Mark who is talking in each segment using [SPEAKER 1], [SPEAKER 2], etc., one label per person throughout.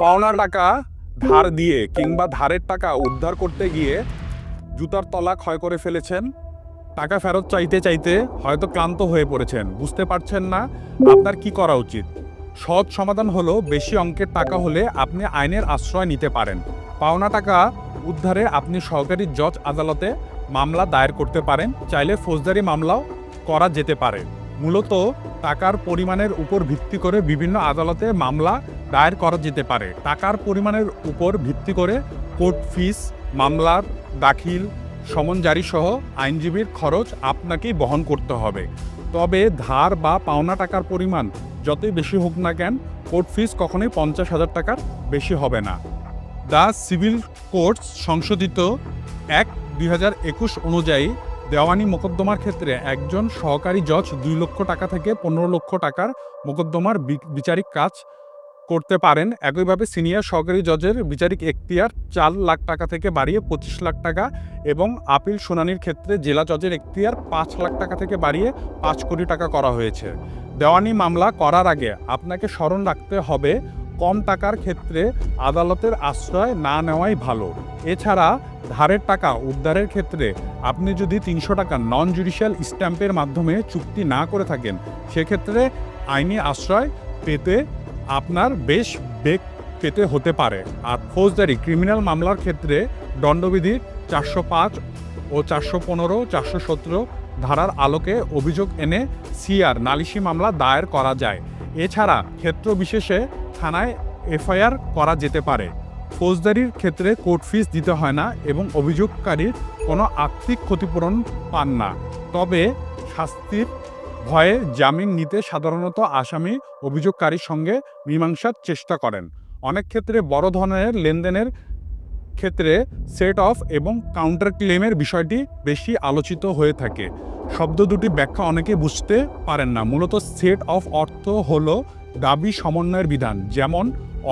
[SPEAKER 1] পাওনা টাকা ধার দিয়ে কিংবা ধারের টাকা উদ্ধার করতে গিয়ে জুতার তলা ক্ষয় করে ফেলেছেন। টাকা ফেরত চাইতে চাইতে হয়তো ক্লান্ত হয়ে পড়েছেন, বুঝতে পারছেন না আপনার কি করা উচিত। সহজ সমাধান হলো, বেশি অঙ্কের টাকা হলে আপনি আইনের আশ্রয় নিতে পারেন। পাওনা টাকা উদ্ধারে আপনি সরকারি জজ আদালতে মামলা দায়ের করতে পারেন। চাইলে ফৌজদারি মামলাও করা যেতে পারে। মূলত টাকার পরিমাণের উপর ভিত্তি করে বিভিন্ন আদালতে মামলা দায়ের করা যেতে পারে। টাকার পরিমাণের উপর ভিত্তি করে কোর্ট ফিস, মামলার দাখিল, সমন জারি সহ আইনজীবীর খরচ আপনাকেই বহন করতে হবে। তবে ধার বা পাওনা টাকার পরিমাণ যতই বেশি হোক না কেন, কোর্ট ফিস কখনোই 50,000 টাকার বেশি হবে না। দ্য সিভিল কোর্টস সংশোধিত 1/2021 অনুযায়ী দেওয়ানি মোকদ্দমার ক্ষেত্রে একজন সহকারী জজ 2 লক্ষ টাকা থেকে 15 লক্ষ টাকার মোকদ্দমার বিচারিক কাজ করতে পারেন। একইভাবে সিনিয়র সহকারী জজের বিচারিক এখতিয়ার 4 লাখ টাকা থেকে বাড়িয়ে 25 লাখ টাকা এবং আপিল শুনানির ক্ষেত্রে জেলা জজের এখতিয়ার 5 লাখ টাকা থেকে বাড়িয়ে 5 কোটি টাকা করা হয়েছে। দেওয়ানি মামলা করার আগে আপনাকে স্মরণ রাখতে হবে, কম টাকার ক্ষেত্রে আদালতের আশ্রয় না নেওয়াই ভালো। এছাড়া ধারের টাকা উদ্ধারের ক্ষেত্রে আপনি যদি 300 টাকা নন জুডিশিয়াল স্ট্যাম্পের মাধ্যমে চুক্তি না করে থাকেন, সেক্ষেত্রে আইনি আশ্রয় পেতে আপনার বেশ বেগ পেতে হতে পারে। আর ফৌজদারি ক্রিমিনাল মামলার ক্ষেত্রে দণ্ডবিধির 405 ও 415, 417 ধারার আলোকে অভিযোগ এনে সিআর নালিশি মামলা দায়ের করা যায়। এছাড়া ক্ষেত্র বিশেষে থানায় এফআইআর করা যেতে পারে। ফৌজদারির ক্ষেত্রে কোর্ট ফিস দিতে হয় না এবং অভিযোগকারীর কোনো আর্থিক ক্ষতিপূরণ পান না। তবে শাস্তির ভয়ে জামিন নিতে সাধারণত আসামি অভিযোগকারীর সঙ্গে মীমাংসার চেষ্টা করেন। অনেক ক্ষেত্রে বড় ধরনের লেনদেনের ক্ষেত্রে সেট অফ এবং কাউন্টার ক্লেমের বিষয়টি বেশি আলোচিত হয়ে থাকে। শব্দ দুটি ব্যাখ্যা অনেকে বুঝতে পারেন না। মূলত সেট অফ অর্থ হলো দাবি সমন্বয়ের বিধান। যেমন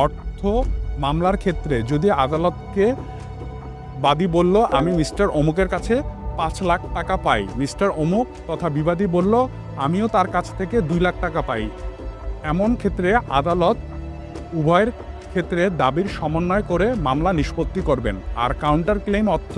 [SPEAKER 1] অর্থ মামলার ক্ষেত্রে যদি আদালতকে বাদী বলল, আমি মিস্টার অমুকের কাছে 5 লাখ টাকা পাই, মিস্টার অমুক তথা বিবাদী বলল, আমিও তার কাছ থেকে 2 লাখ টাকা পাই, এমন ক্ষেত্রে আদালত উভয়ের ক্ষেত্রে দাবির সমন্বয় করে মামলা নিষ্পত্তি করবেন। আর কাউন্টার ক্লেম অর্থ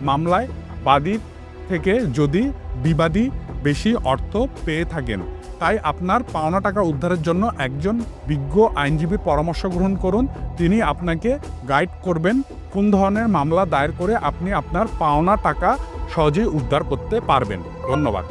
[SPEAKER 1] মামলায় বাদীর থেকে যদি বিবাদী বেশি অর্থ পেয়ে থাকেন। তাই আপনার পাওনা টাকা উদ্ধারের জন্য একজন বিজ্ঞ আইনজীবীর পরামর্শ গ্রহণ করুন। তিনি আপনাকে গাইড করবেন কোন ধরনের মামলা দায়ের করে আপনি আপনার পাওনা টাকা সহজেই উদ্ধার করতে পারবেন। ধন্যবাদ।